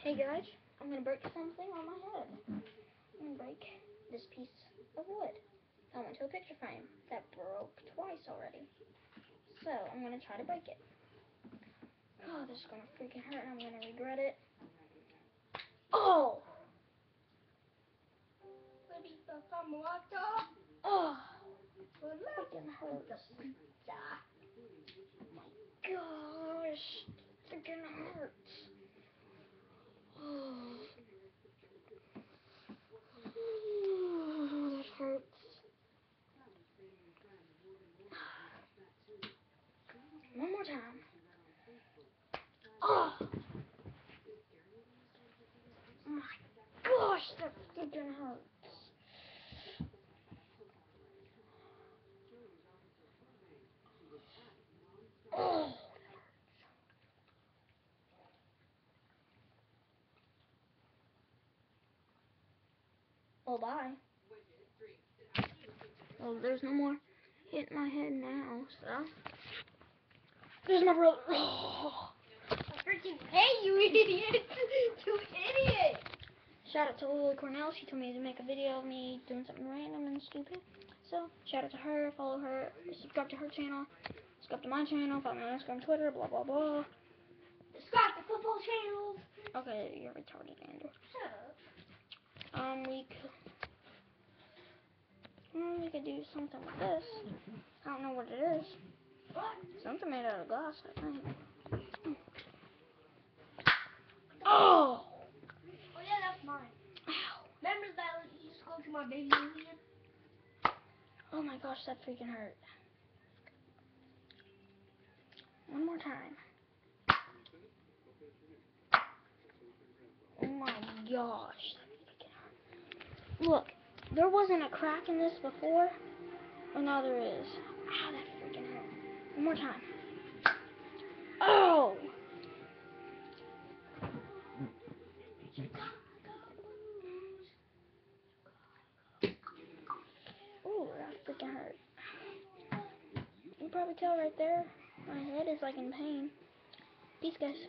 Hey guys, I'm gonna break something on my head. I'm gonna break this piece of wood. I went to a picture frame that broke twice already. So I'm gonna try to break it. Oh, this is gonna freaking hurt and I'm gonna regret it. Oh! Oh! Freaking hurts. Gosh, freaking hurts. Oh. That hurts. One more time. Oh! Oh my gosh, that freaking hurts. Oh! Well, bye. Well, there's no more hitting my head now, so. There's my brother. Oh. Freaking hey, you idiot! You idiot! Shout out to Lily Cornell. She told me to make a video of me doing something random and stupid. So, shout out to her. Follow her. Subscribe to her channel. Subscribe to my channel. Follow me on Instagram, Twitter, blah, blah, blah. Subscribe to football channels. Okay, you're retarded, Andrew. Shut up. We could do something with this. I don't know what it is. What? Something made out of glass, I think. Oh! Oh yeah, that's mine. Ow. Remember that you used to go to my baby alien? Oh my gosh, that freaking hurt. One more time. Oh my gosh, that freaking hurt. Look, there wasn't a crack in this before, and now there is. Ow, that freaking hurt. One more time. Oh! Ooh, that freaking hurt. You can probably tell right there, my head is like in pain. Peace, guys.